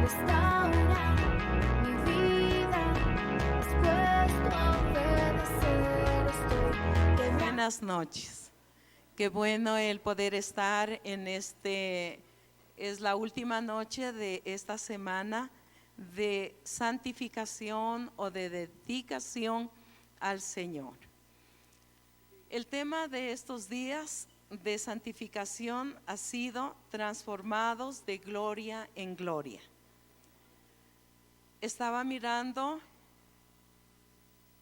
restaura mi vida, dispuesto a obedecer estoy. Buenas noches. Qué bueno el poder estar en es la última noche de esta semana de santificación o de dedicación al Señor. El tema de estos días de santificación ha sido transformados de gloria en gloria. Estaba mirando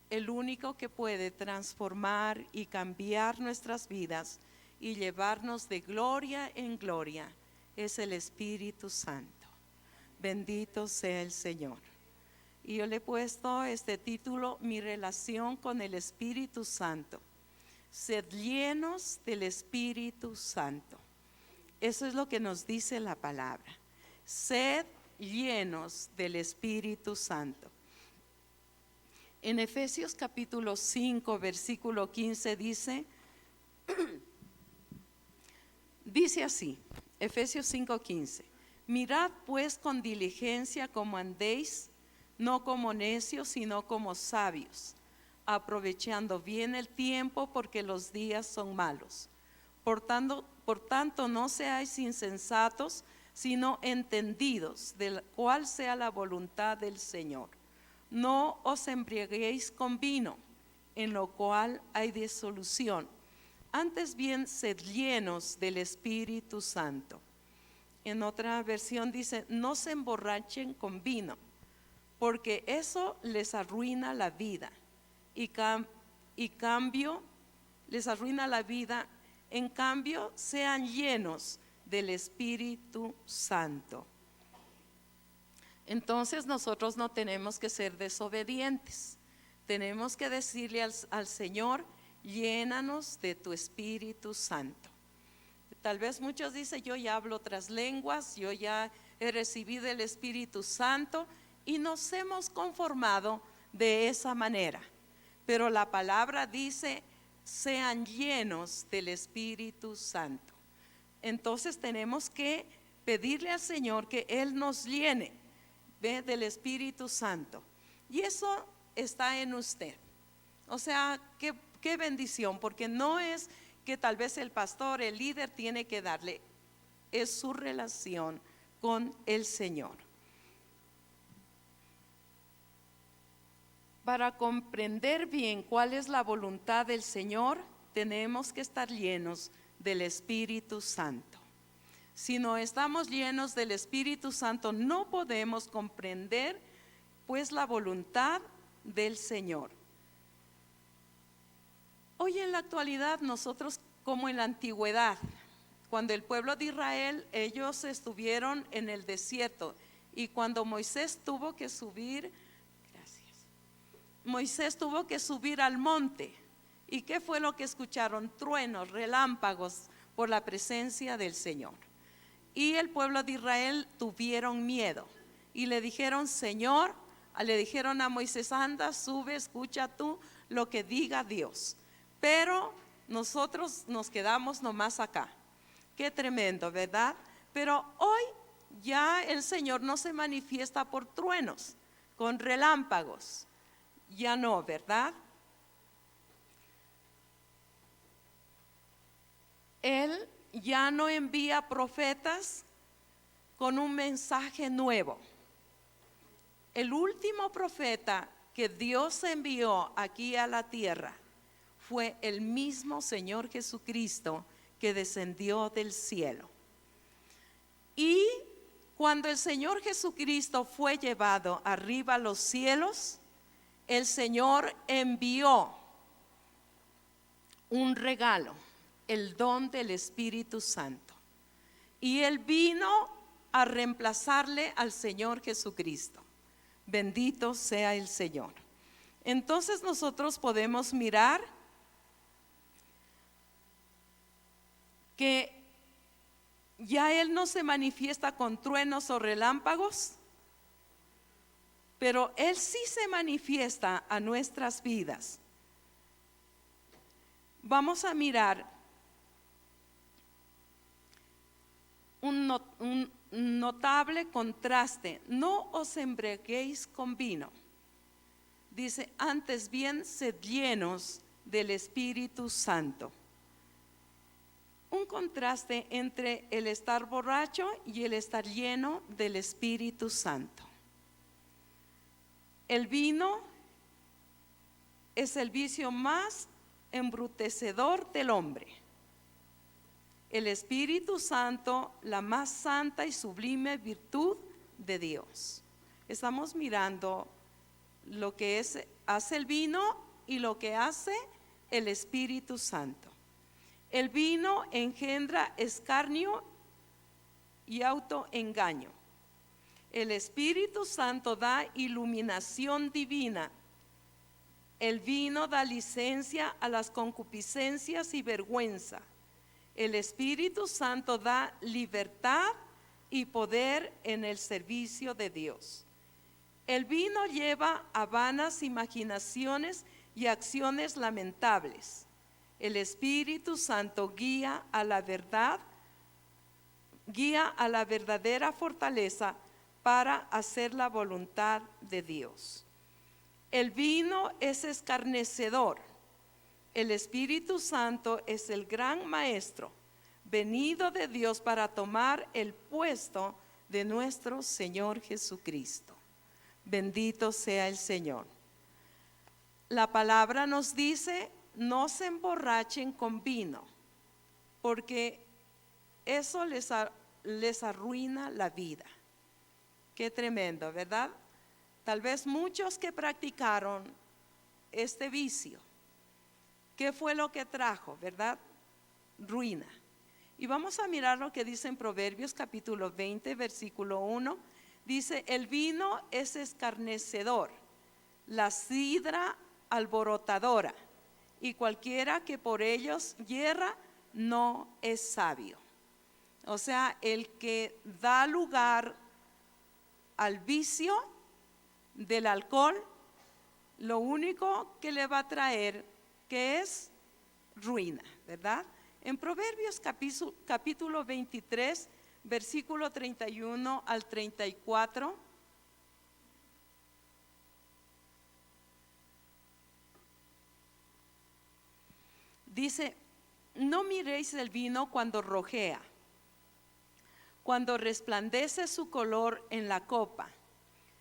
el único que puede transformar y cambiar nuestras vidas y llevarnos de gloria en gloria es el Espíritu Santo. Bendito sea el Señor. Y yo le he puesto este título: mi relación con el Espíritu Santo. Sed llenos del Espíritu Santo. Eso es lo que nos dice la palabra. Sed llenos del Espíritu Santo. En Efesios capítulo 5, versículo 15 dice así, Efesios 5:15: mirad pues con diligencia cómo andéis, no como necios, sino como sabios, aprovechando bien el tiempo, porque los días son malos. Por tanto, no seáis insensatos, sino entendidos de cuál sea la voluntad del Señor. No os embriaguéis con vino, en lo cual hay disolución. Antes bien, sed llenos del Espíritu Santo. En otra versión dice: no se emborrachen con vino, porque eso les arruina la vida. Y cambio, les arruina la vida. En cambio, sean llenos del Espíritu Santo. Entonces nosotros no tenemos que ser desobedientes. Tenemos que decirle al Señor: llénanos de tu Espíritu Santo. Tal vez muchos dicen: yo ya hablo otras lenguas, yo ya he recibido el Espíritu Santo, y nos hemos conformado de esa manera. Pero la palabra dice: sean llenos del Espíritu Santo. Entonces tenemos que pedirle al Señor que Él nos llene del Espíritu Santo. Y eso está en usted. O sea, qué bendición, porque no es que tal vez el pastor, el líder tiene que darle, es su relación con el Señor. Para comprender bien cuál es la voluntad del Señor, tenemos que estar llenos del Espíritu Santo. Si no estamos llenos del Espíritu Santo, no podemos comprender pues la voluntad del Señor. Hoy en la actualidad, nosotros como en la antigüedad, cuando el pueblo de Israel, ellos estuvieron en el desierto, y cuando Moisés tuvo que subir al monte. ¿Y qué fue lo que escucharon? Truenos, relámpagos, por la presencia del Señor. Y el pueblo de Israel tuvieron miedo y le dijeron: Señor, le dijeron a Moisés: anda, sube, escucha tú lo que diga Dios. Pero nosotros nos quedamos nomás acá. Qué tremendo, ¿verdad? Pero hoy ya el Señor no se manifiesta por truenos, con relámpagos. Ya no, ¿verdad? Él ya no envía profetas con un mensaje nuevo. El último profeta que Dios envió aquí a la tierra fue el mismo Señor Jesucristo, que descendió del cielo. Y cuando el Señor Jesucristo fue llevado arriba a los cielos, el Señor envió un regalo, el don del Espíritu Santo. Y Él vino a reemplazarle al Señor Jesucristo. Bendito sea el Señor. Entonces nosotros podemos mirar que ya Él no se manifiesta con truenos o relámpagos, pero Él sí se manifiesta a nuestras vidas. Vamos a mirar notable contraste. No os embriaguéis con vino. Dice, antes bien, sed llenos del Espíritu Santo. Un contraste entre el estar borracho y el estar lleno del Espíritu Santo. El vino es el vicio más embrutecedor del hombre. El Espíritu Santo, la más santa y sublime virtud de Dios. Estamos mirando lo que hace el vino y lo que hace el Espíritu Santo. El vino engendra escarnio y autoengaño. El Espíritu Santo da iluminación divina. El vino da licencia a las concupiscencias y vergüenza. El Espíritu Santo da libertad y poder en el servicio de Dios. El vino lleva a vanas imaginaciones y acciones lamentables. El Espíritu Santo guía a la verdad, guía a la verdadera fortaleza para hacer la voluntad de Dios. El vino es escarnecedor. El Espíritu Santo es el gran maestro, venido de Dios para tomar el puesto de nuestro Señor Jesucristo. Bendito sea el Señor. La palabra nos dice, no se emborrachen con vino, porque eso les arruina la vida. Qué tremendo, ¿verdad? Tal vez muchos que practicaron este vicio, ¿qué fue lo que trajo, verdad? Ruina. Y vamos a mirar lo que dice en Proverbios capítulo 20, versículo 1. Dice, el vino es escarnecedor, la sidra alborotadora, y cualquiera que por ellos yerra no es sabio. O sea, el que da lugar al vicio del alcohol, lo único que le va a traer que es ruina, ¿verdad? En Proverbios capítulo 23, versículo 31 al 34. Dice, no miréis el vino cuando rojea, cuando resplandece su color en la copa.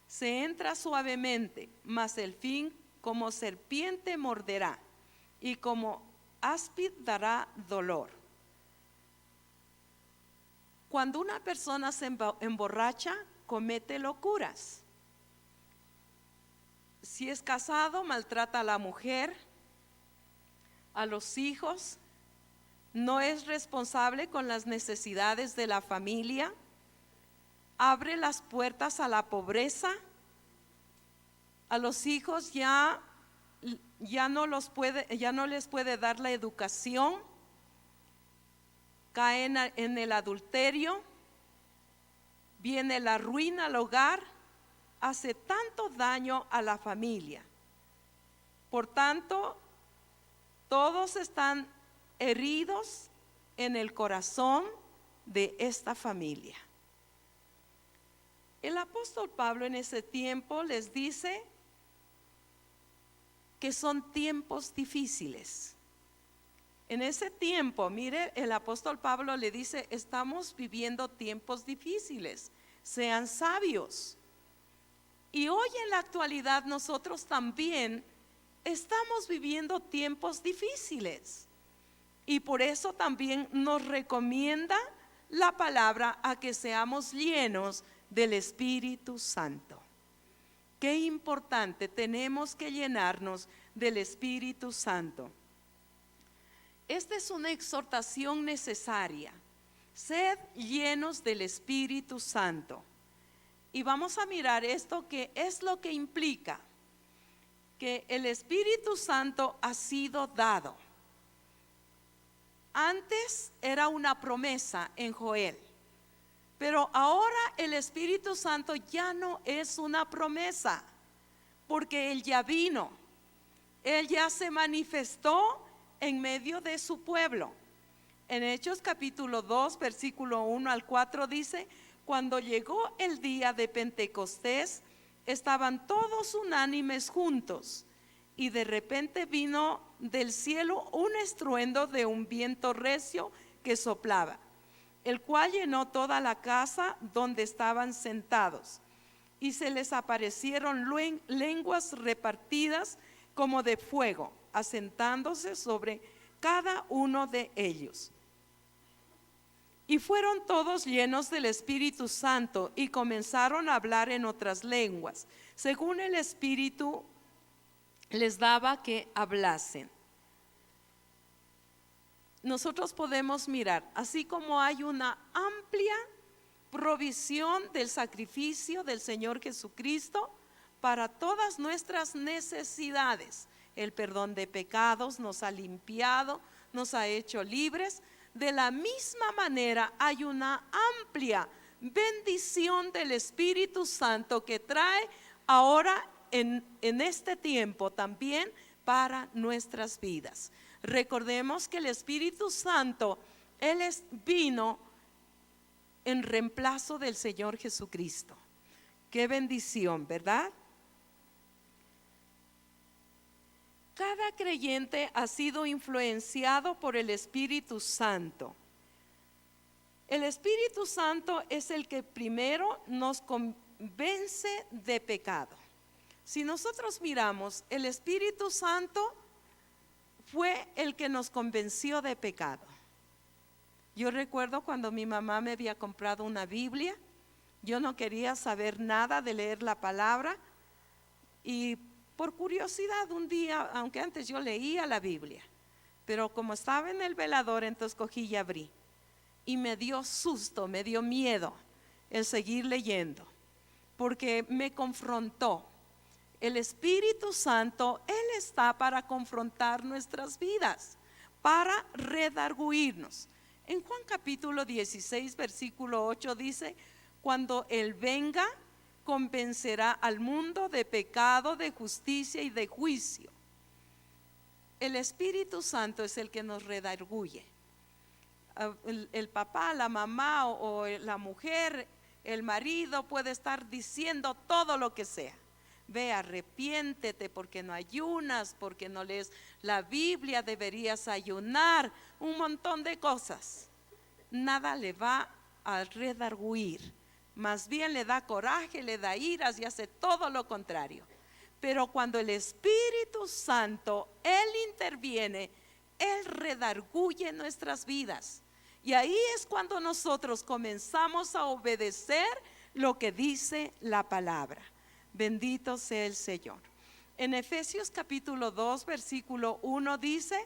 Se entra suavemente, mas el fin como serpiente morderá, y como áspid dará dolor. Cuando una persona se emborracha, comete locuras. Si es casado, maltrata a la mujer, a los hijos, no es responsable con las necesidades de la familia, abre las puertas a la pobreza, a los hijos ya no les puede dar la educación, caen en el adulterio, viene la ruina al hogar, hace tanto daño a la familia. Por tanto, todos están heridos en el corazón de esta familia. El apóstol Pablo en ese tiempo les dice que son tiempos difíciles. En ese tiempo, mire, el apóstol Pablo le dice, estamos viviendo tiempos difíciles, sean sabios. Y hoy en la actualidad nosotros también estamos viviendo tiempos difíciles. Y por eso también nos recomienda la palabra a que seamos llenos del Espíritu Santo. Qué importante, tenemos que llenarnos del Espíritu Santo. Esta es una exhortación necesaria. Sed llenos del Espíritu Santo. Y vamos a mirar esto, que es lo que implica que el Espíritu Santo ha sido dado. Antes era una promesa en Joel, pero ahora el Espíritu Santo ya no es una promesa, porque Él ya vino, Él ya se manifestó en medio de su pueblo. En Hechos capítulo 2, versículo 1 al 4 dice, Cuando llegó el día de Pentecostés, estaban todos unánimes juntos, y de repente vino del cielo un estruendo de un viento recio que soplaba, el cual llenó toda la casa donde estaban sentados, y se les aparecieron lenguas repartidas como de fuego, asentándose sobre cada uno de ellos. Y fueron todos llenos del Espíritu Santo y comenzaron a hablar en otras lenguas, según el Espíritu les daba que hablasen. Nosotros podemos mirar, así como hay una amplia provisión del sacrificio del Señor Jesucristo para todas nuestras necesidades. El perdón de pecados nos ha limpiado, nos ha hecho libres. De la misma manera hay una amplia bendición del Espíritu Santo que trae ahora en este tiempo también para nuestras vidas. Recordemos que el Espíritu Santo, Él vino en reemplazo del Señor Jesucristo. Qué bendición, ¿verdad? Cada creyente ha sido influenciado por el Espíritu Santo. El Espíritu Santo es el que primero nos convence de pecado. Si nosotros miramos, el Espíritu Santo fue el que nos convenció de pecado. Yo recuerdo cuando mi mamá me había comprado una Biblia, yo no quería saber nada de leer la palabra, y por curiosidad un día, aunque antes yo leía la Biblia, pero como estaba en el velador, entonces cogí y abrí, y me dio susto, me dio miedo el seguir leyendo, porque me confrontó. El Espíritu Santo, Él está para confrontar nuestras vidas, para redarguirnos. En Juan capítulo 16, versículo 8 dice: cuando Él venga, convencerá al mundo de pecado, de justicia y de juicio. El Espíritu Santo es el que nos redarguye. El papá, la mamá o la mujer, el marido puede estar diciendo todo lo que sea. Ve, arrepiéntete porque no ayunas, porque no lees la Biblia, deberías ayunar, un montón de cosas. Nada le va a redarguir, más bien le da coraje, le da iras y hace todo lo contrario. Pero cuando el Espíritu Santo, Él interviene, Él redarguye nuestras vidas. Y ahí es cuando nosotros comenzamos a obedecer lo que dice la palabra. Bendito sea el Señor. En Efesios capítulo 2, versículo 1 dice: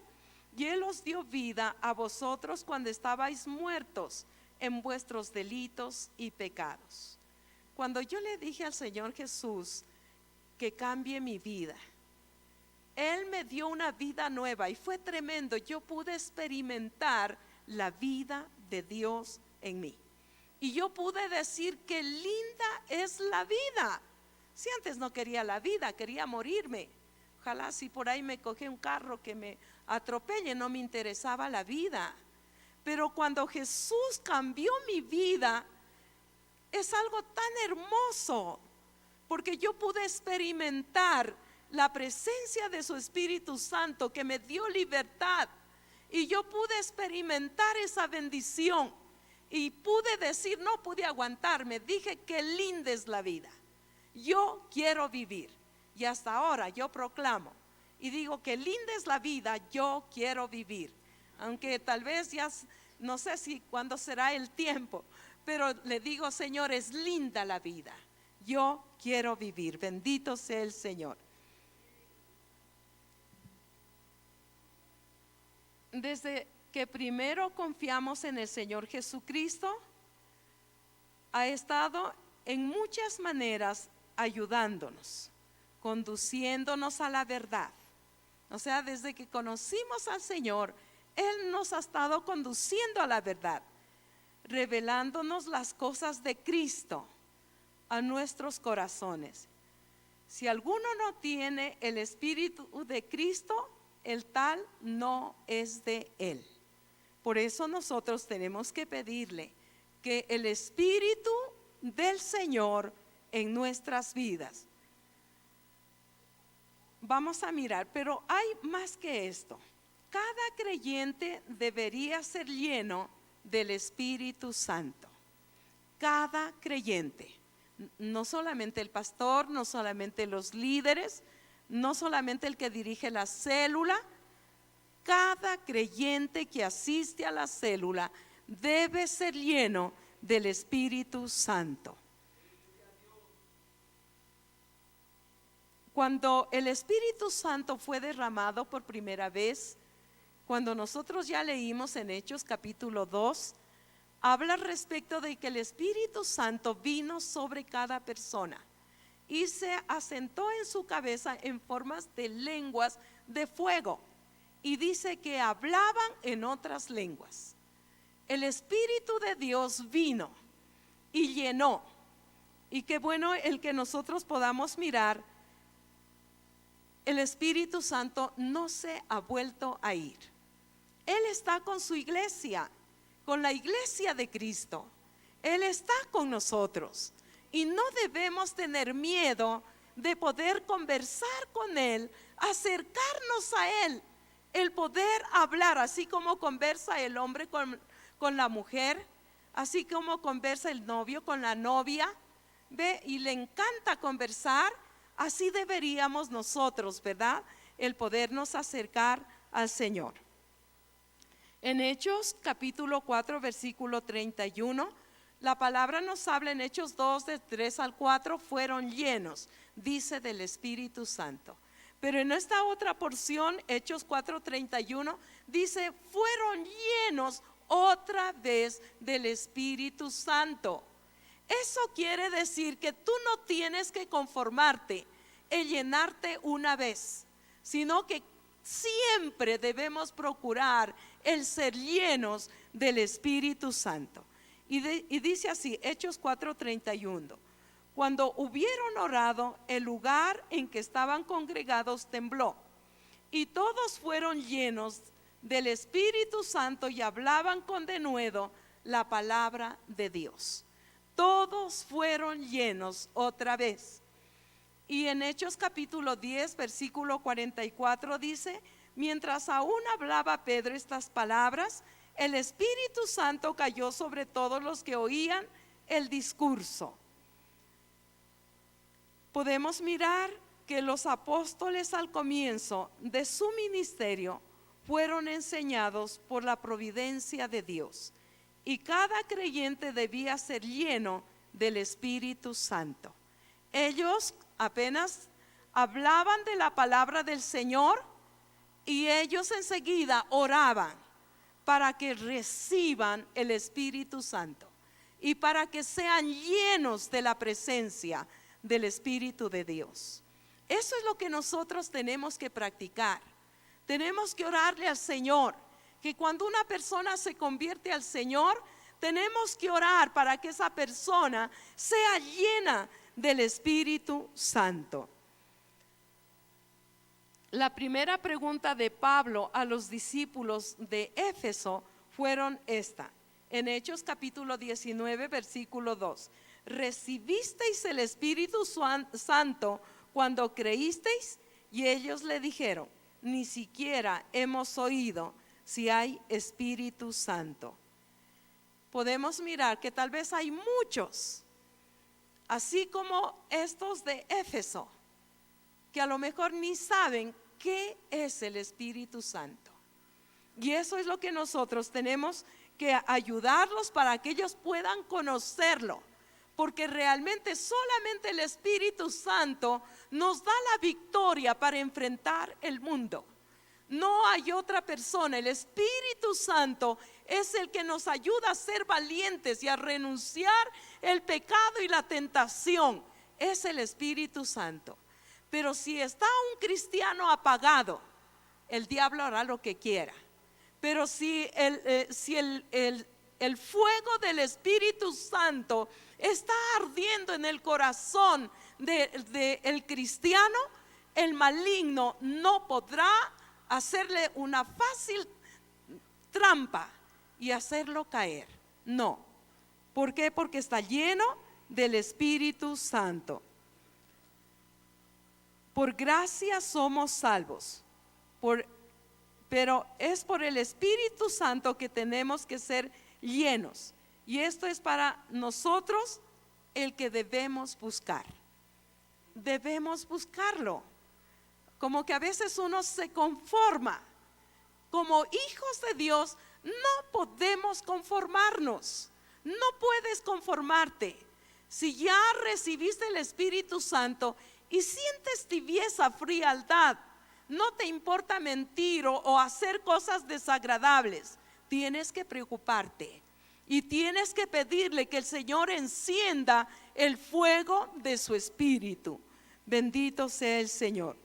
y Él os dio vida a vosotros cuando estabais muertos en vuestros delitos y pecados. Cuando yo le dije al Señor Jesús que cambie mi vida, Él me dio una vida nueva y fue tremendo. Yo pude experimentar la vida de Dios en mí. Y yo pude decir que linda es la vida. Si antes no quería la vida, quería morirme. Ojalá si por ahí me coge un carro que me atropelle, no me interesaba la vida. Pero cuando Jesús cambió mi vida, es algo tan hermoso, porque yo pude experimentar la presencia de su Espíritu Santo que me dio libertad, y yo pude experimentar esa bendición y pude decir, no pude aguantarme, dije que linda es la vida. Yo quiero vivir, y hasta ahora yo proclamo y digo que linda es la vida, yo quiero vivir. Aunque tal vez ya no sé si cuándo será el tiempo, pero le digo, Señor, es linda la vida, yo quiero vivir. Bendito sea el Señor. Desde que primero confiamos en el Señor Jesucristo, ha estado en muchas maneras ayudándonos, conduciéndonos a la verdad. O sea, desde que conocimos al Señor, Él nos ha estado conduciendo a la verdad, revelándonos las cosas de Cristo a nuestros corazones. Si alguno no tiene el Espíritu de Cristo, el tal no es de Él. Por eso nosotros tenemos que pedirle que el Espíritu del Señor en nuestras vidas. Vamos a mirar, pero hay más que esto. Cada creyente debería ser lleno del Espíritu Santo. Cada creyente, no solamente el pastor, no solamente los líderes, no solamente el que dirige la célula. Cada creyente que asiste a la célula debe ser lleno del Espíritu Santo. Cuando el Espíritu Santo fue derramado por primera vez, cuando nosotros ya leímos en Hechos capítulo 2, habla respecto de que el Espíritu Santo vino sobre cada persona y se asentó en su cabeza en formas de lenguas de fuego, y dice que hablaban en otras lenguas. El Espíritu de Dios vino y llenó, y qué bueno el que nosotros podamos mirar. El Espíritu Santo no se ha vuelto a ir. Él está con su iglesia, con la iglesia de Cristo. Él está con nosotros y no debemos tener miedo de poder conversar con Él, acercarnos a Él, el poder hablar, así como conversa el hombre con la mujer, así como conversa el novio con la novia, ve, y le encanta conversar. Así deberíamos nosotros, ¿verdad?, el podernos acercar al Señor. En Hechos capítulo 4 versículo 31, la palabra nos habla en Hechos 2 de 3 al 4, fueron llenos, dice, del Espíritu Santo. Pero en esta otra porción, Hechos 4:31, dice, fueron llenos otra vez del Espíritu Santo. Eso quiere decir que tú no tienes que conformarte en llenarte una vez, sino que siempre debemos procurar el ser llenos del Espíritu Santo. Y dice así, Hechos 4:31, cuando hubieron orado, el lugar en que estaban congregados tembló, y todos fueron llenos del Espíritu Santo y hablaban con denuedo la palabra de Dios. Todos fueron llenos otra vez. Y en Hechos capítulo 10 versículo 44 dice, mientras aún hablaba Pedro estas palabras, el Espíritu Santo cayó sobre todos los que oían el discurso. Podemos mirar que los apóstoles al comienzo de su ministerio fueron enseñados por la providencia de Dios, y cada creyente debía ser lleno del Espíritu Santo. Ellos apenas hablaban de la palabra del Señor y ellos enseguida oraban para que reciban el Espíritu Santo y para que sean llenos de la presencia del Espíritu de Dios. Eso es lo que nosotros tenemos que practicar. Tenemos que orarle al Señor, que cuando una persona se convierte al Señor, tenemos que orar para que esa persona sea llena del Espíritu Santo. La primera pregunta de Pablo a los discípulos de Éfeso fueron esta, en Hechos capítulo 19 versículo 2. ¿Recibisteis el Espíritu Santo cuando creísteis? Y ellos le dijeron, ni siquiera hemos oído si hay Espíritu Santo. Podemos mirar que tal vez hay muchos, así como estos de Éfeso, que a lo mejor ni saben qué es el Espíritu Santo. Y eso es lo que nosotros tenemos que ayudarlos para que ellos puedan conocerlo, porque realmente solamente el Espíritu Santo nos da la victoria para enfrentar el mundo. No hay otra persona. El Espíritu Santo es el que nos ayuda a ser valientes y a renunciar el pecado y la tentación. Es el Espíritu Santo. Pero si está un cristiano apagado, el diablo hará lo que quiera. Pero si el fuego del Espíritu Santo está ardiendo en el corazón del cristiano, el maligno no podrá hacerle una fácil trampa y hacerlo caer. No. ¿Por qué? Porque está lleno del Espíritu Santo. Por gracia somos salvos, pero es por el Espíritu Santo que tenemos que ser llenos. Y esto es para nosotros el que debemos buscar. Debemos buscarlo. Como que a veces uno se conforma. Como hijos de Dios no podemos conformarnos. No puedes conformarte. Si ya recibiste el Espíritu Santo y sientes tibieza, frialdad, no te importa mentir o hacer cosas desagradables, tienes que preocuparte y tienes que pedirle que el Señor encienda el fuego de su Espíritu. Bendito sea el Señor.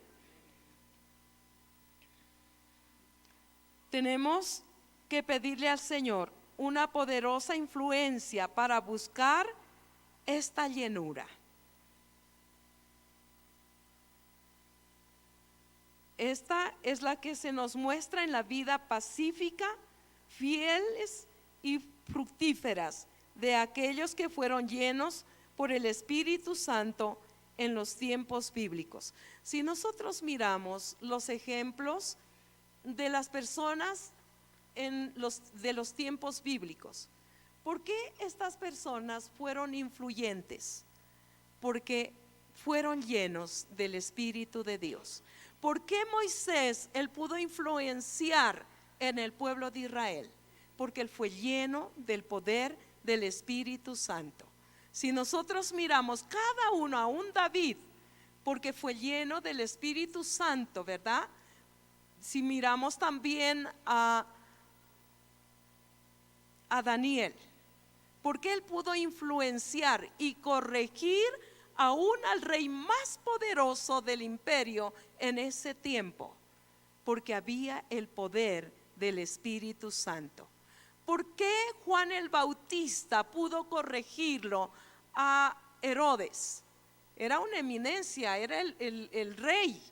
Tenemos que pedirle al Señor una poderosa influencia para buscar esta llenura. Esta es la que se nos muestra en la vida pacífica, fieles y fructíferas de aquellos que fueron llenos por el Espíritu Santo en los tiempos bíblicos. Si nosotros miramos los ejemplos de las personas de los tiempos bíblicos, ¿por qué estas personas fueron influyentes? Porque fueron llenos del Espíritu de Dios. ¿Por qué Moisés, él pudo influenciar en el pueblo de Israel? Porque él fue lleno del poder del Espíritu Santo. Si nosotros miramos cada uno, a un David, porque fue lleno del Espíritu Santo, ¿verdad? Si miramos también a Daniel, porque él pudo influenciar y corregir aún al rey más poderoso del imperio en ese tiempo, porque había el poder del Espíritu Santo. ¿Por qué Juan el Bautista pudo corregirlo a Herodes? Era una eminencia, era el rey.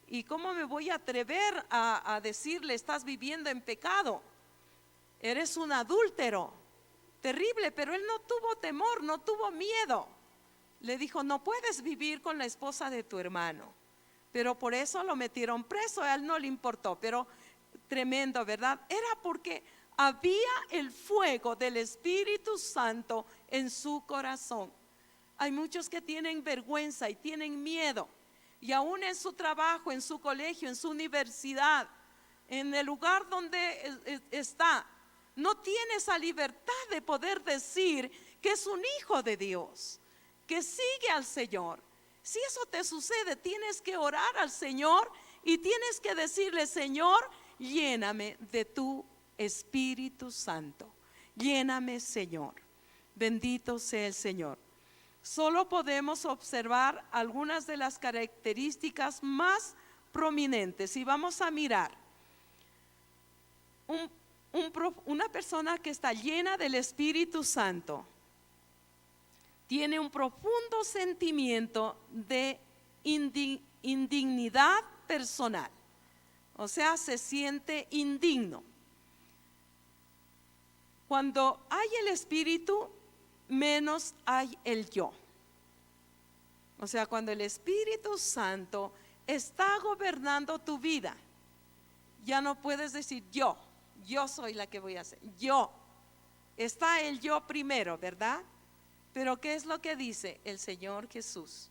¿Y cómo me voy a atrever a decirle: estás viviendo en pecado, eres un adúltero? Terrible, pero él no tuvo temor, no tuvo miedo. Le dijo: no puedes vivir con la esposa de tu hermano. Pero por eso lo metieron preso, a él no le importó. Pero tremendo, ¿verdad? Era porque había el fuego del Espíritu Santo en su corazón. Hay muchos que tienen vergüenza y tienen miedo, y aún en su trabajo, en su colegio, en su universidad, en el lugar donde está, no tiene esa libertad de poder decir que es un hijo de Dios, que sigue al Señor. Si eso te sucede, tienes que orar al Señor y tienes que decirle: Señor, lléname de tu Espíritu Santo. Lléname, Señor. Bendito sea el Señor. Solo podemos observar algunas de las características más prominentes y vamos a mirar una persona que está llena del Espíritu Santo. Tiene un profundo sentimiento de indignidad personal, o sea, se siente indigno. Cuando hay el Espíritu, menos hay el yo. O sea, cuando el Espíritu Santo está gobernando tu vida, ya no puedes decir yo soy la que voy a hacer. Yo, está el yo primero, ¿verdad? Pero ¿qué es lo que dice el Señor Jesús?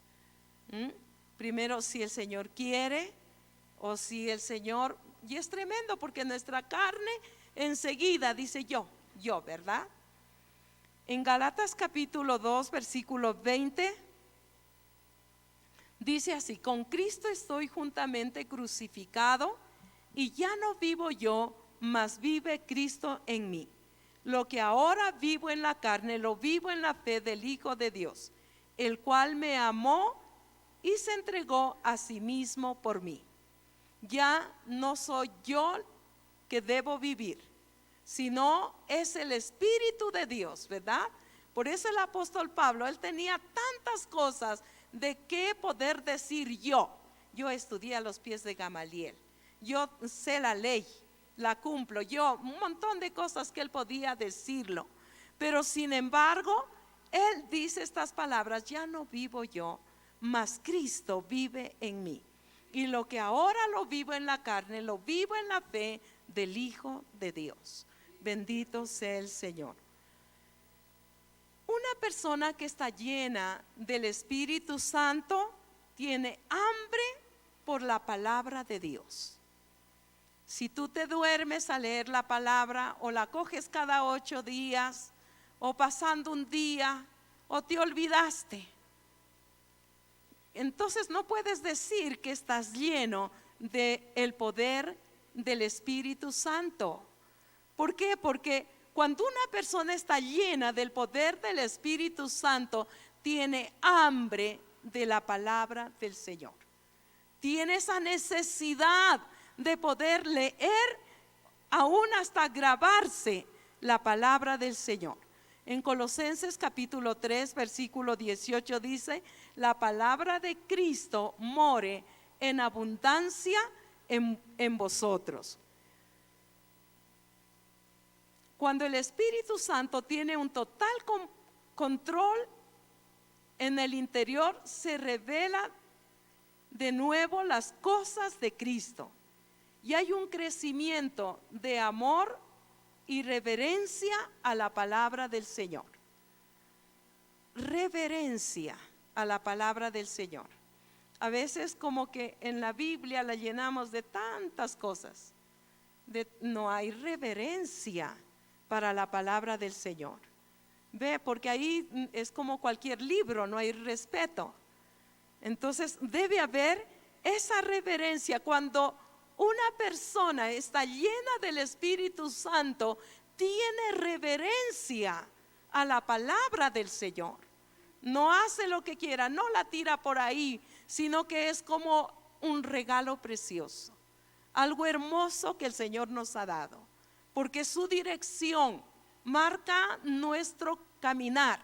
Primero, si el Señor quiere, o si el Señor, y es tremendo porque nuestra carne enseguida dice yo, ¿verdad? En Gálatas capítulo 2, versículo 20, dice así: con Cristo estoy juntamente crucificado, y ya no vivo yo, mas vive Cristo en mí. Lo que ahora vivo en la carne, lo vivo en la fe del Hijo de Dios, el cual me amó y se entregó a sí mismo por mí. Ya no soy yo que debo vivir, sino es el Espíritu de Dios, ¿verdad? Por eso el apóstol Pablo, él tenía tantas cosas de qué poder decir yo. Yo estudié a los pies de Gamaliel, yo sé la ley, la cumplo, yo, un montón de cosas que él podía decirlo. Pero sin embargo, Él dice estas palabras: ya no vivo yo, mas Cristo vive en mí. Y lo que ahora lo vivo en la carne, lo vivo en la fe del Hijo de Dios. Bendito sea el Señor. Una persona que está llena del Espíritu Santo tiene hambre por la palabra de Dios. Si tú te duermes a leer la palabra, o la coges cada 8 días, o pasando un día, o te olvidaste, entonces no puedes decir que estás lleno del poder del Espíritu Santo. ¿Por qué? Porque cuando una persona está llena del poder del Espíritu Santo, tiene hambre de la palabra del Señor. Tiene esa necesidad de poder leer, aún hasta grabarse la palabra del Señor. En Colosenses capítulo 3 versículo 18 dice: la palabra de Cristo more en abundancia en vosotros. Cuando el Espíritu Santo tiene un total control en el interior, se revela de nuevo las cosas de Cristo, y hay un crecimiento de amor y reverencia a la palabra del Señor. Reverencia a la palabra del Señor. A veces como que en la Biblia la llenamos de tantas cosas, no hay reverencia para la palabra del Señor. Ve, porque ahí es como cualquier libro, no hay respeto. Entonces debe haber esa reverencia. Cuando una persona está llena del Espíritu Santo, tiene reverencia a la palabra del Señor. No hace lo que quiera, no la tira por ahí, sino que es como un regalo precioso, algo hermoso que el Señor nos ha dado, porque su dirección marca nuestro caminar.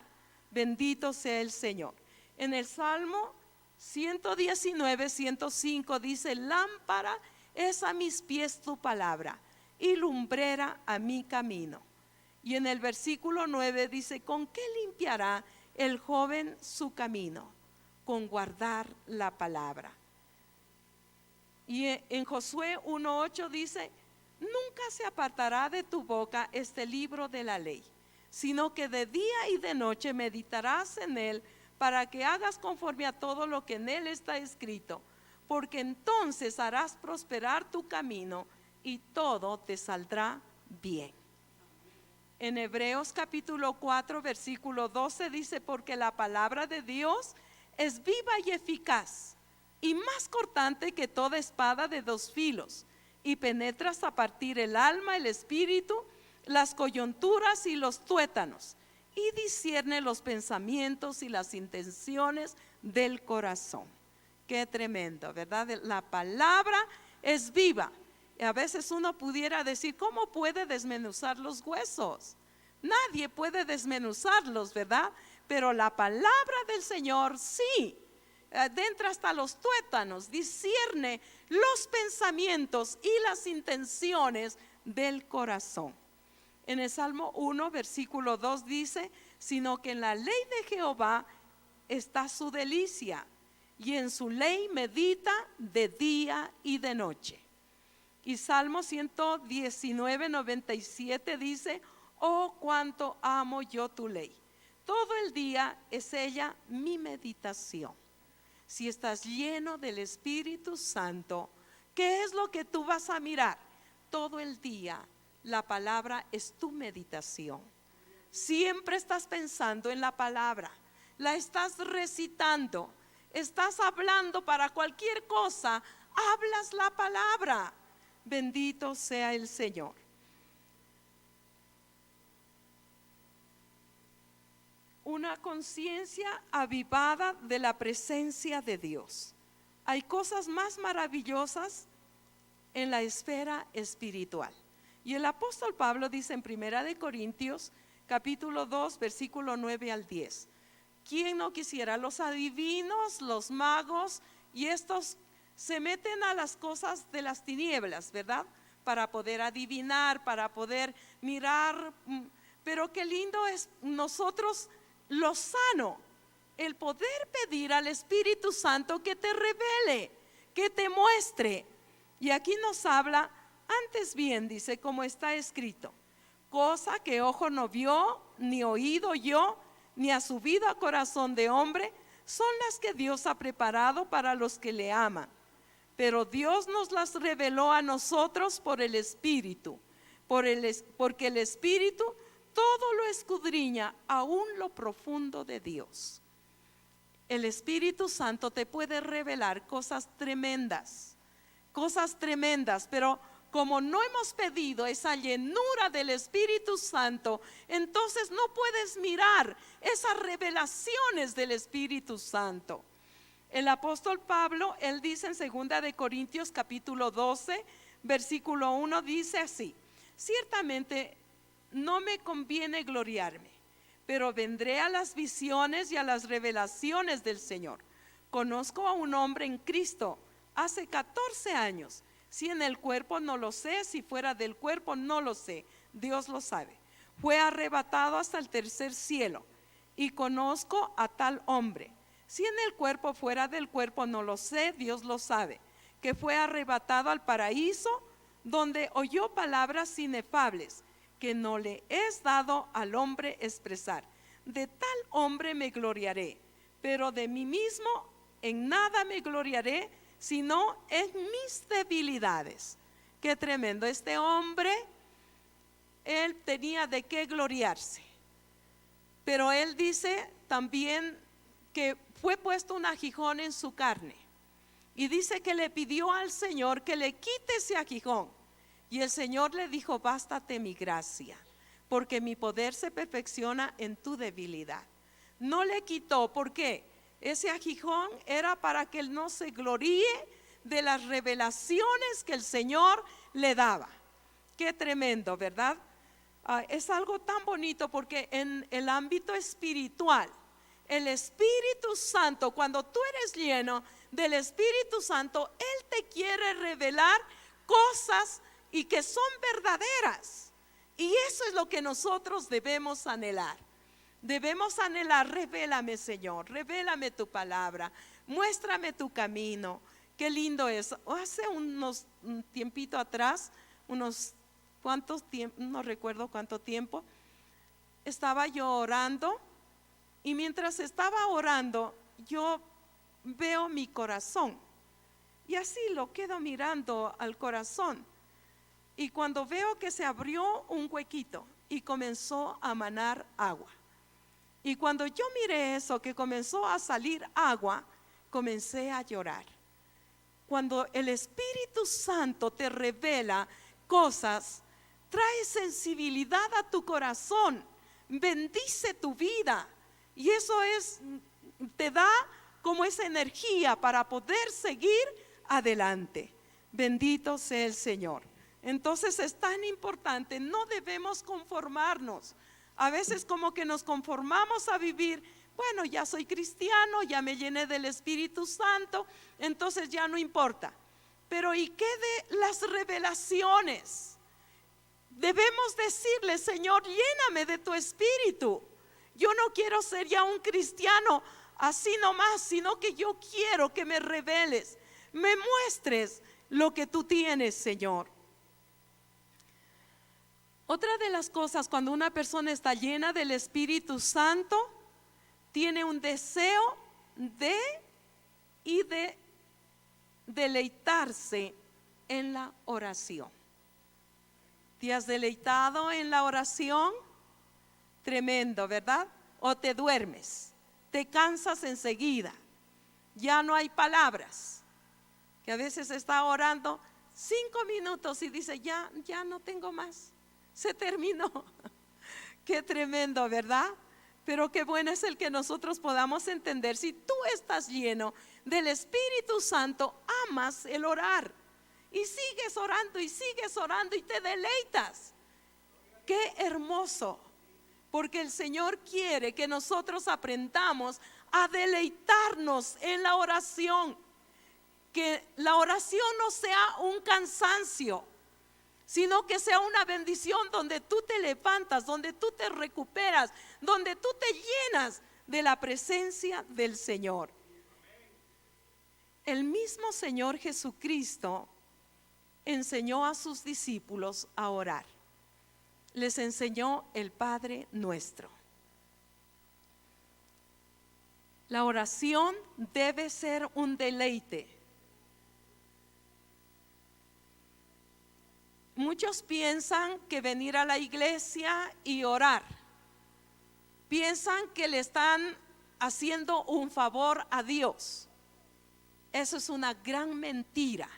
Bendito sea el Señor. En el Salmo 119, 105 dice: lámpara es a mis pies tu palabra y lumbrera a mi camino. Y en el versículo 9 dice: ¿con qué limpiará el joven su camino? Con guardar la palabra. Y en Josué 1:8 dice: nunca se apartará de tu boca este libro de la ley, sino que de día y de noche meditarás en él, para que hagas conforme a todo lo que en él está escrito, porque entonces harás prosperar tu camino y todo te saldrá bien. En Hebreos capítulo 4 versículo 12 dice: porque la palabra de Dios es viva y eficaz, y más cortante que toda espada de 2 filos, y penetra hasta partir el alma, el espíritu, las coyunturas y los tuétanos, y discierne los pensamientos y las intenciones del corazón. Qué tremendo, ¿verdad? La palabra es viva. A veces uno pudiera decir: ¿cómo puede desmenuzar los huesos? Nadie puede desmenuzarlos, ¿verdad? Pero la palabra del Señor sí, entra hasta los tuétanos, discierne los pensamientos y las intenciones del corazón. En el Salmo 1 versículo 2 dice: sino que en la ley de Jehová está su delicia, y en su ley medita de día y de noche. Y Salmo 119, 97 dice: oh, cuánto amo yo tu ley, todo el día es ella mi meditación. Si estás lleno del Espíritu Santo, ¿qué es lo que tú vas a mirar? Todo el día la palabra es tu meditación. Siempre estás pensando en la palabra, la estás recitando, estás hablando para cualquier cosa, hablas la palabra. Bendito sea el Señor. Una conciencia avivada de la presencia de Dios. Hay cosas más maravillosas en la esfera espiritual. Y el apóstol Pablo dice en 1 Corintios capítulo 2 versículo 9 al 10: ¿quién no quisiera? Los adivinos, los magos y estos se meten a las cosas de las tinieblas, ¿verdad? Para poder adivinar, para poder mirar. Pero qué lindo es nosotros lo sano, el poder pedir al Espíritu Santo que te revele, que te muestre. Y aquí nos habla, antes bien, dice, como está escrito, cosa que ojo no vio, ni oído oyó, ni ha subido a corazón de hombre, son las que Dios ha preparado para los que le aman. Pero Dios nos las reveló a nosotros por el Espíritu, porque el Espíritu todo lo escudriña, aún lo profundo de Dios. El Espíritu Santo te puede revelar cosas tremendas, pero como no hemos pedido esa llenura del Espíritu Santo, entonces no puedes mirar esas revelaciones del Espíritu Santo. El apóstol Pablo, él dice en 2 de Corintios capítulo 12, versículo 1, dice así: ciertamente no me conviene gloriarme, pero vendré a las visiones y a las revelaciones del Señor. Conozco a un hombre en Cristo hace 14 años. Si en el cuerpo no lo sé, si fuera del cuerpo no lo sé, Dios lo sabe. Fue arrebatado hasta el tercer cielo, y conozco a tal hombre. Si en el cuerpo, fuera del cuerpo no lo sé, Dios lo sabe, que fue arrebatado al paraíso, donde oyó palabras inefables, que no le es dado al hombre expresar. De tal hombre me gloriaré, pero de mí mismo en nada me gloriaré, sino en mis debilidades. Qué tremendo. Este hombre, él tenía de qué gloriarse, pero él dice también que fue puesto un aguijón en su carne, y dice que le pidió al Señor que le quite ese aguijón, y el Señor le dijo: bástate mi gracia, porque mi poder se perfecciona en tu debilidad. No le quitó, ¿por qué? Ese aguijón era para que él no se gloríe de las revelaciones que el Señor le daba. Qué tremendo, ¿verdad? Es algo tan bonito, porque en el ámbito espiritual, el Espíritu Santo, cuando tú eres lleno del Espíritu Santo, Él te quiere revelar cosas y que son verdaderas. Y eso es lo que nosotros debemos anhelar. Debemos anhelar: revélame, Señor, revélame tu palabra, muéstrame tu camino. Qué lindo es. Hace un tiempito atrás, no recuerdo cuánto tiempo, estaba yo orando, y mientras estaba orando, yo veo mi corazón, y así lo quedo mirando al corazón, y cuando veo que se abrió un huequito y comenzó a manar agua. Y cuando yo miré eso, que comenzó a salir agua, comencé a llorar. Cuando el Espíritu Santo te revela cosas, trae sensibilidad a tu corazón, bendice tu vida, y eso te da como esa energía para poder seguir adelante. Bendito sea el Señor. Entonces es tan importante, no debemos conformarnos. A veces como que nos conformamos a vivir: bueno, ya soy cristiano, ya me llené del Espíritu Santo, entonces ya no importa. Pero ¿y qué de las revelaciones? Debemos decirle: Señor, lléname de tu Espíritu. Yo no quiero ser ya un cristiano así nomás, sino que yo quiero que me reveles, me muestres lo que tú tienes, Señor. Otra de las cosas, cuando una persona está llena del Espíritu Santo, tiene un deseo de deleitarse en la oración. ¿Te has deleitado en la oración? Tremendo, ¿verdad? O te duermes, te cansas enseguida, ya no hay palabras. Que a veces está orando 5 minutos y dice: ya no tengo más, se terminó. Qué tremendo, ¿verdad? Pero qué bueno es el que nosotros podamos entender: si tú estás lleno del Espíritu Santo, amas el orar, y sigues orando y te deleitas. Qué hermoso, porque el Señor quiere que nosotros aprendamos a deleitarnos en la oración, que la oración no sea un cansancio. sino que sea una bendición donde tú te levantas, donde tú te recuperas, donde tú te llenas de la presencia del Señor. El mismo Señor Jesucristo enseñó a sus discípulos a orar. Les enseñó el Padre Nuestro. La oración debe ser un deleite. Muchos piensan que venir a la iglesia y orar, piensan que le están haciendo un favor a Dios. Eso es una gran mentira,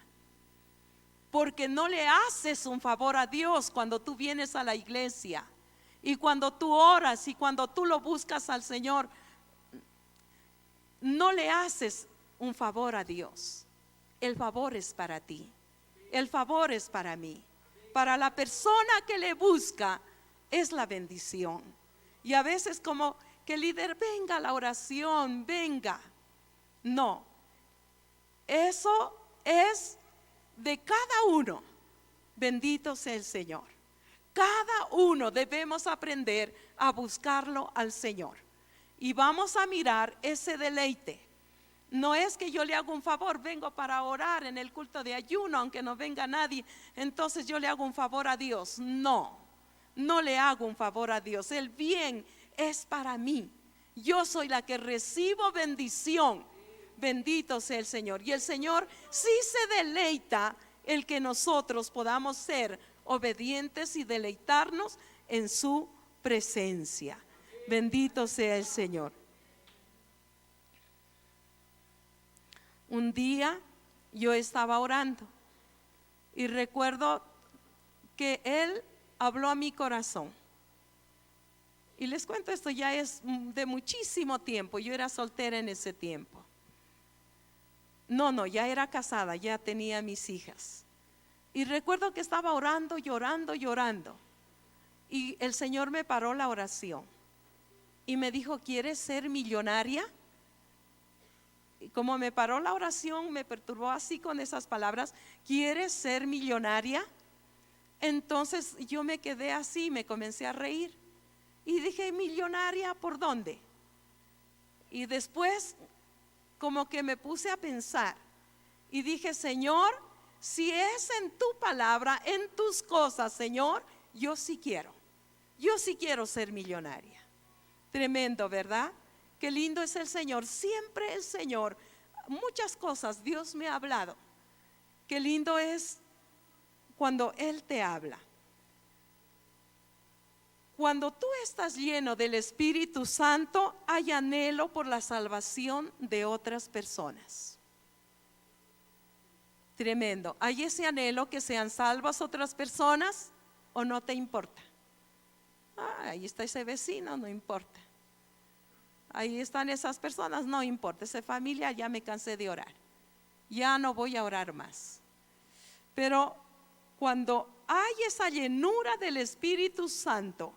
porque no le haces un favor a Dios cuando tú vienes a la iglesia y cuando tú oras y cuando tú lo buscas al Señor. No le haces un favor a Dios. El favor es para ti, el favor es para mí. Para la persona que le busca es la bendición. Y a veces como que el líder, venga a la oración, venga. No, eso es de cada uno. Bendito sea el Señor. Cada uno debemos aprender a buscarlo al Señor. Y vamos a mirar ese deleite. No es que yo le hago un favor, vengo para orar en el culto de ayuno, aunque no venga nadie, entonces yo le hago un favor a Dios. No, no le hago un favor a Dios. El bien es para mí. Yo soy la que recibo bendición. Bendito sea el Señor. Y el Señor sí se deleita el que nosotros podamos ser obedientes y deleitarnos en su presencia. Bendito sea el Señor. Un día yo estaba orando y recuerdo que Él habló a mi corazón. Y les cuento, esto ya es de muchísimo tiempo. Yo era soltera en ese tiempo. No, ya era casada, ya tenía mis hijas. Y recuerdo que estaba orando, llorando. Y el Señor me paró la oración y me dijo, ¿quieres ser millonaria? Y como me paró la oración, me perturbó así con esas palabras, ¿quieres ser millonaria? Entonces yo me quedé así, me comencé a reír y dije, ¿millonaria por dónde? Y después como que me puse a pensar y dije, Señor, si es en tu palabra, en tus cosas, Señor, yo sí quiero ser millonaria. Tremendo, ¿verdad? Qué lindo es el Señor, siempre el Señor. Muchas cosas Dios me ha hablado. Qué lindo es cuando Él te habla. Cuando tú estás lleno del Espíritu Santo, hay anhelo por la salvación de otras personas. Tremendo. ¿Hay ese anhelo que sean salvas otras personas o no te importa? Ahí está ese vecino, no importa. Ahí están esas personas, no importa. Esa familia, ya me cansé de orar. Ya no voy a orar más. Pero cuando hay esa llenura del Espíritu Santo,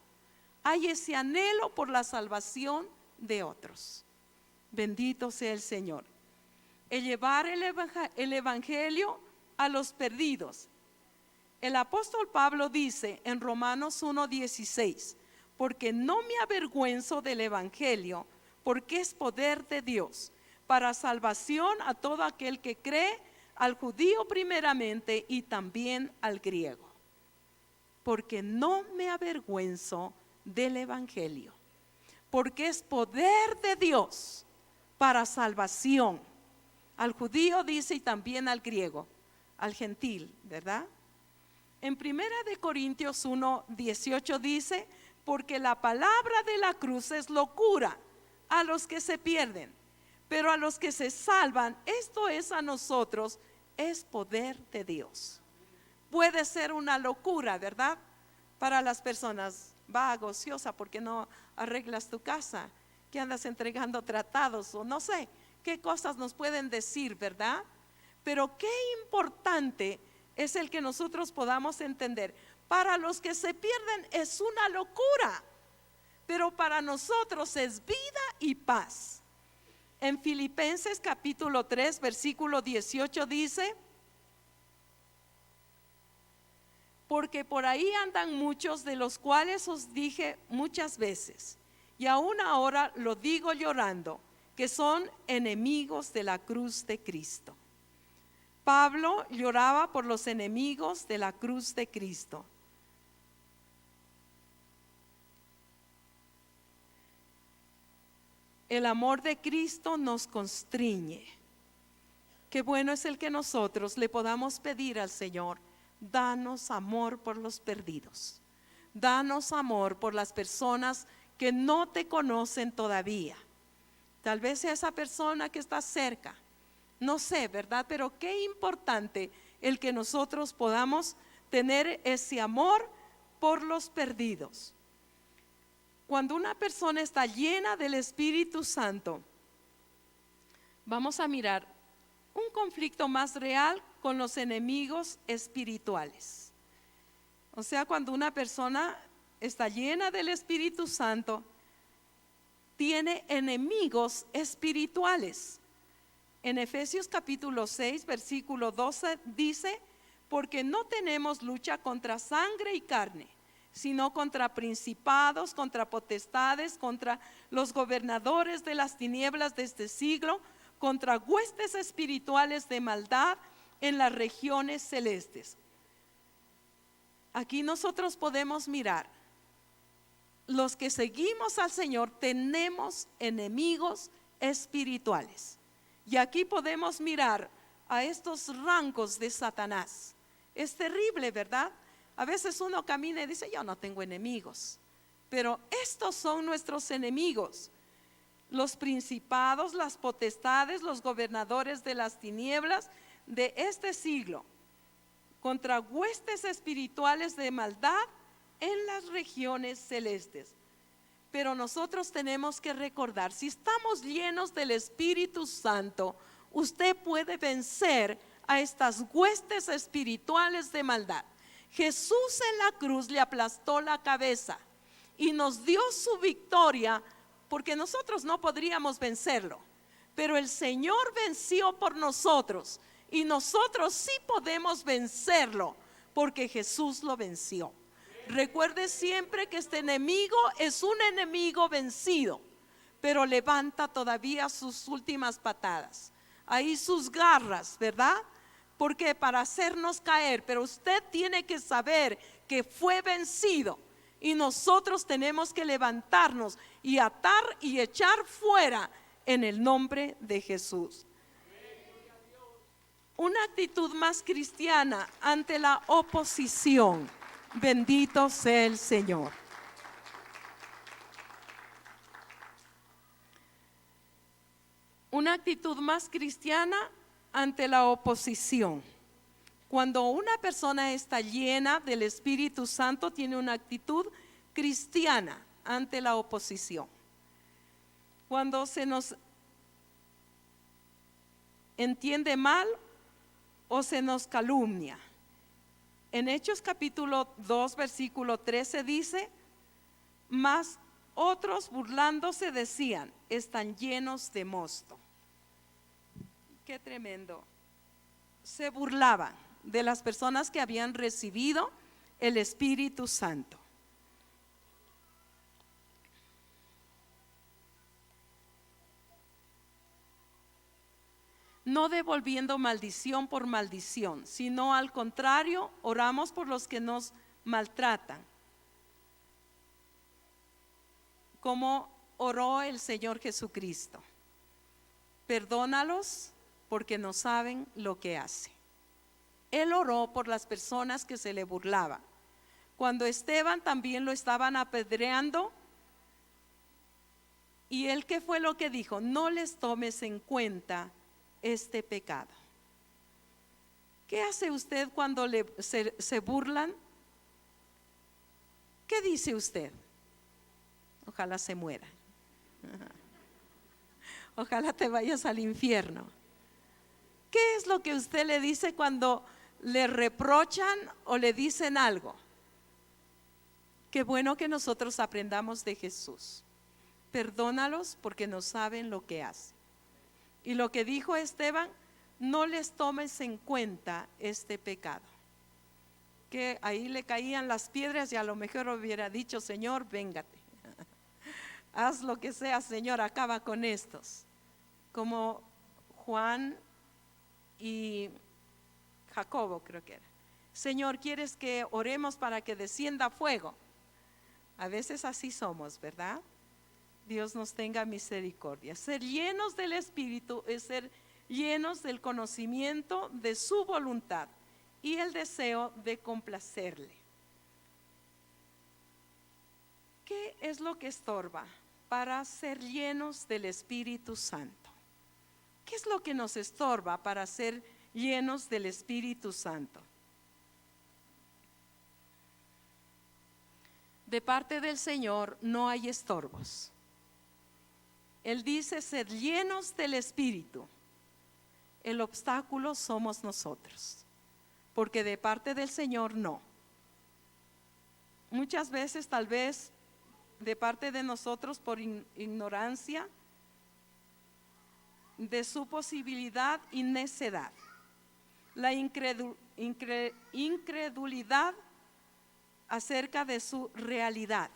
hay ese anhelo por la salvación de otros. Bendito sea el Señor. El llevar el evangelio a los perdidos. El apóstol Pablo dice en Romanos 1:16, porque no me avergüenzo del evangelio, porque es poder de Dios para salvación a todo aquel que cree, al judío primeramente y también al griego. Porque no me avergüenzo del evangelio, porque es poder de Dios para salvación al judío, dice, y también al griego, al gentil, ¿verdad? En 1 Corintios 1:18 dice, porque la palabra de la cruz es locura a los que se pierden, pero a los que se salvan, esto es a nosotros, es poder de Dios. Puede ser una locura, ¿verdad? Para las personas, vaga, ociosa, porque no arreglas tu casa, que andas entregando tratados o no sé qué cosas nos pueden decir, ¿verdad? Pero qué importante es el que nosotros podamos entender. Para los que se pierden es una locura, pero para nosotros es vida y paz. En Filipenses capítulo 3 versículo 18 dice, porque por ahí andan muchos, de los cuales os dije muchas veces, y aún ahora lo digo llorando, que son enemigos de la cruz de Cristo. Pablo lloraba por los enemigos de la cruz de Cristo. El amor de Cristo nos constriñe. Qué bueno es el que nosotros le podamos pedir al Señor: danos amor por los perdidos, danos amor por las personas que no te conocen todavía. Tal vez sea esa persona que está cerca, no sé, ¿verdad? Pero qué importante el que nosotros podamos tener ese amor por los perdidos. Cuando una persona está llena del Espíritu Santo, vamos a mirar un conflicto más real con los enemigos espirituales. O sea, cuando una persona está llena del Espíritu Santo, tiene enemigos espirituales. En Efesios capítulo 6, versículo 12 dice: porque no tenemos lucha contra sangre y carne, sino contra principados, contra potestades, contra los gobernadores de las tinieblas de este siglo, contra huestes espirituales de maldad en las regiones celestes. Aquí nosotros podemos mirar, los que seguimos al Señor tenemos enemigos espirituales. Y aquí podemos mirar a estos rangos de Satanás. Es terrible, ¿verdad? A veces uno camina y dice: yo no tengo enemigos, pero estos son nuestros enemigos: los principados, las potestades, los gobernadores de las tinieblas de este siglo, contra huestes espirituales de maldad en las regiones celestes. Pero nosotros tenemos que recordar, si estamos llenos del Espíritu Santo, usted puede vencer a estas huestes espirituales de maldad. Jesús en la cruz le aplastó la cabeza y nos dio su victoria, porque nosotros no podríamos vencerlo, pero el Señor venció por nosotros y nosotros sí podemos vencerlo, porque Jesús lo venció. Recuerde siempre que este enemigo es un enemigo vencido, pero levanta todavía sus últimas patadas, ahí sus garras, ¿verdad? Porque para hacernos caer, pero usted tiene que saber que fue vencido, y nosotros tenemos que levantarnos y atar y echar fuera en el nombre de Jesús. Una actitud más cristiana ante la oposición. Bendito sea el Señor. Una actitud más cristiana ante la oposición. Cuando una persona está llena del Espíritu Santo, tiene una actitud cristiana ante la oposición. Cuando se nos entiende mal o se nos calumnia. En Hechos capítulo 2, versículo 13 dice: mas otros burlándose decían: están llenos de mosto. Qué tremendo. Se burlaban de las personas que habían recibido el Espíritu Santo. No devolviendo maldición por maldición, sino al contrario, oramos por los que nos maltratan, como oró el Señor Jesucristo: perdónalos porque no saben lo que hacen. Él oró por las personas que se le burlaban. Cuando Esteban también lo estaban apedreando, y él, ¿qué fue lo que dijo? No les tomes en cuenta este pecado. ¿Qué hace usted cuando se burlan? ¿Qué dice usted? Ojalá se muera. Ojalá te vayas al infierno. ¿Qué es lo que usted le dice cuando le reprochan o le dicen algo? Qué bueno que nosotros aprendamos de Jesús. Perdónalos porque no saben lo que hacen. Y lo que dijo Esteban: no les tomes en cuenta este pecado. que ahí le caían las piedras y a lo mejor hubiera dicho, Señor, véngate. Haz lo que sea, Señor, acaba con estos. Como Juan y Jacobo, creo que era. Señor, ¿quieres que oremos para que descienda fuego? A veces así somos, ¿verdad? Dios nos tenga misericordia. Ser llenos del Espíritu es ser llenos del conocimiento de su voluntad y el deseo de complacerle. ¿Qué es lo que estorba para ser llenos del Espíritu Santo? ¿Qué es lo que nos estorba para ser llenos del Espíritu Santo? De parte del Señor no hay estorbos. Él dice ser llenos del Espíritu. El obstáculo somos nosotros, porque de parte del Señor no. Muchas veces tal vez de parte de nosotros por ignorancia de su posibilidad y necedad. La incredulidad acerca de su realidad.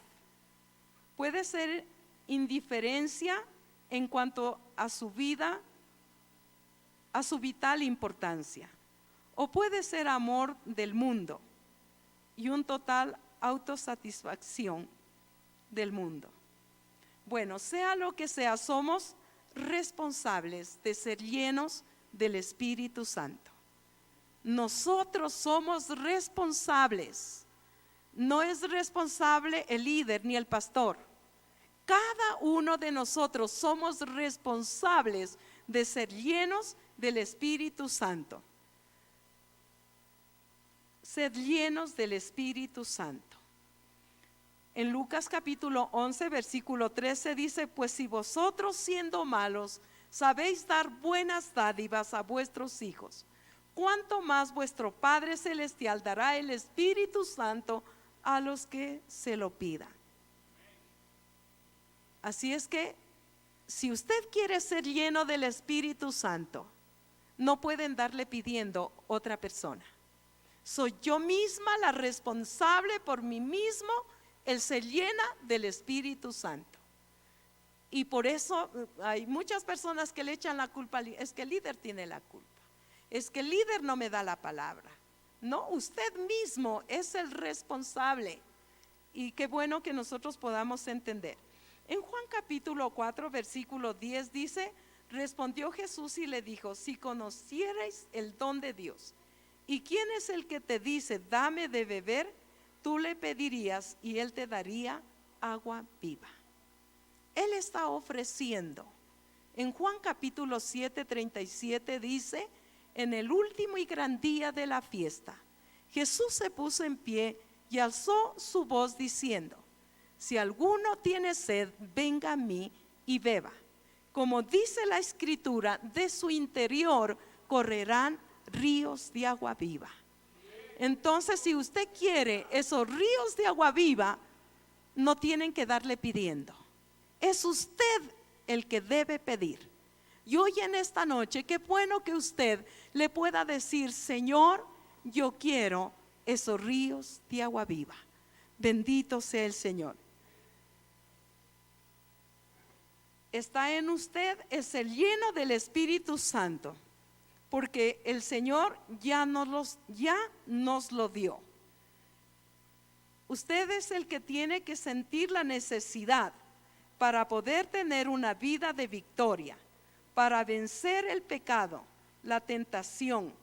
Puede ser indiferencia en cuanto a su vida, a su vital importancia, o puede ser amor del mundo y un total autosatisfacción del mundo. Bueno, sea lo que sea, somos responsables de ser llenos del Espíritu Santo. Nosotros somos responsables. No es responsable el líder ni el pastor. Cada uno de nosotros somos responsables de ser llenos del Espíritu Santo. Ser llenos del Espíritu Santo. En Lucas capítulo 11 versículo 13 dice, pues si vosotros siendo malos sabéis dar buenas dádivas a vuestros hijos, ¿cuánto más vuestro Padre Celestial dará el Espíritu Santo a los que se lo pidan? Así es que si usted quiere ser lleno del Espíritu Santo, no pueden darle pidiendo otra persona. Soy yo misma la responsable por mí mismo, el ser llena del Espíritu Santo. Y por eso hay muchas personas que le echan la culpa, es que el líder tiene la culpa, es que el líder no me da la palabra. No, usted mismo es el responsable. Y qué bueno que nosotros podamos entender. En Juan capítulo 4 versículo 10 dice, respondió Jesús y le dijo, si conocierais el don de Dios, ¿y quién es el que te dice, dame de beber? Tú le pedirías y él te daría agua viva. Él está ofreciendo. En Juan capítulo 7, 37 dice, en el último y gran día de la fiesta, Jesús se puso en pie y alzó su voz diciendo, si alguno tiene sed, venga a mí y beba. Como dice la Escritura, de su interior correrán ríos de agua viva. Entonces, si usted quiere esos ríos de agua viva, no tienen que darle pidiendo. Es usted el que debe pedir. Y hoy en esta noche, qué bueno que usted le pueda decir, Señor, yo quiero esos ríos de agua viva. Bendito sea el Señor. Está en usted es el lleno del Espíritu Santo, porque el Señor ya nos lo dio. Usted es el que tiene que sentir la necesidad para poder tener una vida de victoria, para vencer el pecado, la tentación,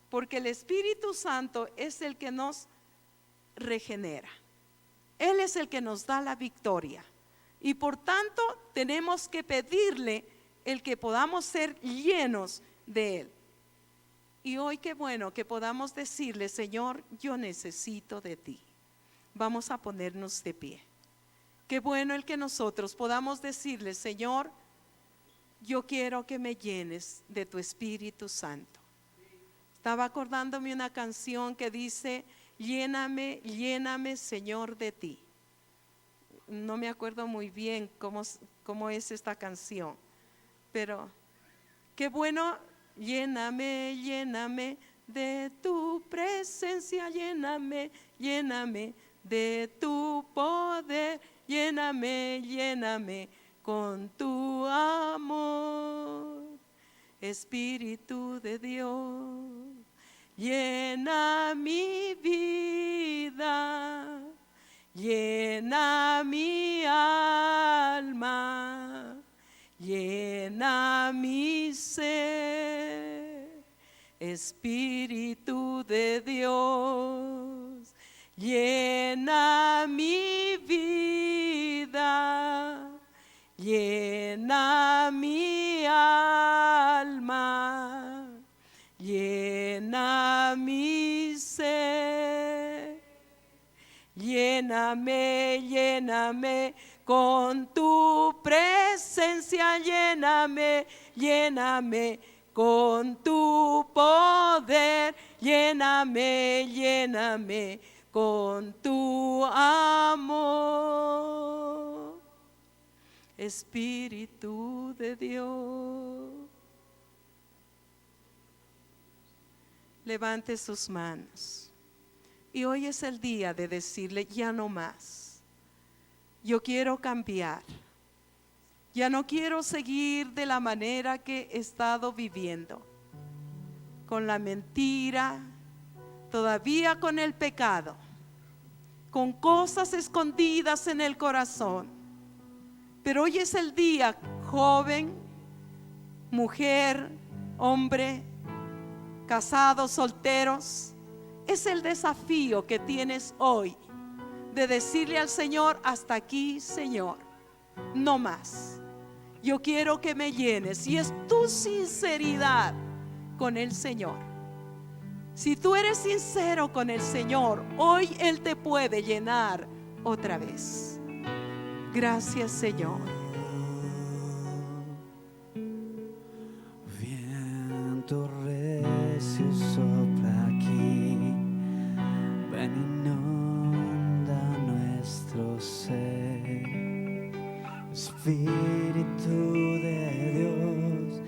porque el Espíritu Santo es el que nos regenera. Él es el que nos da la victoria. Y por tanto tenemos que pedirle el que podamos ser llenos de Él. Y hoy qué bueno que podamos decirle, Señor, yo necesito de ti. Vamos a ponernos de pie. Qué bueno el que nosotros podamos decirle, Señor, yo quiero que me llenes de tu Espíritu Santo. Estaba acordándome una canción que dice, lléname, lléname, Señor, de ti. No me acuerdo muy bien cómo es esta canción, pero qué bueno, lléname, lléname de tu presencia, lléname, lléname de tu poder, lléname, lléname con tu amor. Espíritu de Dios, llena mi vida, llena mi alma, llena mi ser. Espíritu de Dios, llena mi vida, llena mi alma, llena mi ser. Lléname, lléname con tu presencia, lléname, lléname con tu poder, lléname, lléname con tu amor. Espíritu de Dios. Levante sus manos. Y hoy es el día de decirle, ya no más. Yo quiero cambiar. Ya no quiero seguir de la manera que he estado viviendo. Con la mentira, todavía con el pecado, con cosas escondidas en el corazón. Pero hoy es el día, joven, mujer, hombre, casados, solteros. Es el desafío que tienes hoy de decirle al Señor, hasta aquí, Señor, no más. Yo quiero que me llenes. Y es tu sinceridad con el Señor. Si tú eres sincero con el Señor, hoy Él te puede llenar otra vez. Gracias, Señor. Viento recio sopla aquí, ven, inunda nuestro ser. Espíritu de Dios,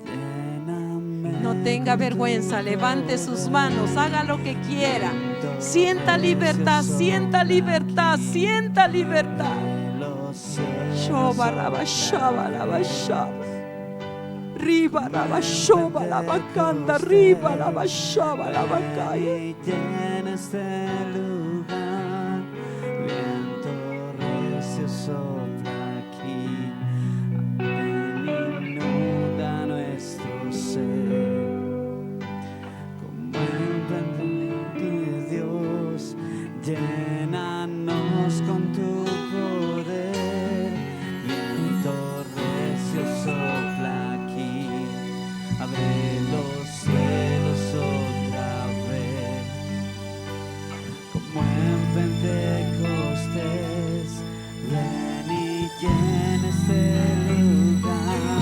lléname. No tenga vergüenza, levante sus manos, haga lo que quiera. Sienta libertad, sienta libertad, sienta libertad. Riba la shoba la bacanda, riba la bashaba la bacaya. Llena este lugar, viento recio sopla aquí, ven, inunda nuestro ser. Como el plan de Dios, llénanos con tu poder. Viento recio sopla aquí, abre los cielos otra vez. Como en Pentecostés, ven y llena este lugar.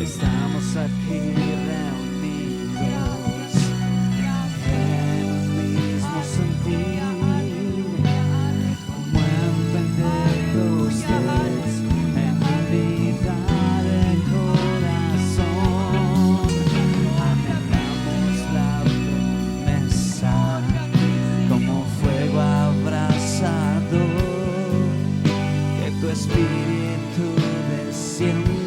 Estamos aquí reunidos en un mismo sentir. Como en Pentecostés, en unidad de corazón, anhelamos la promesa como fuego abrasador, que tu espíritu descienda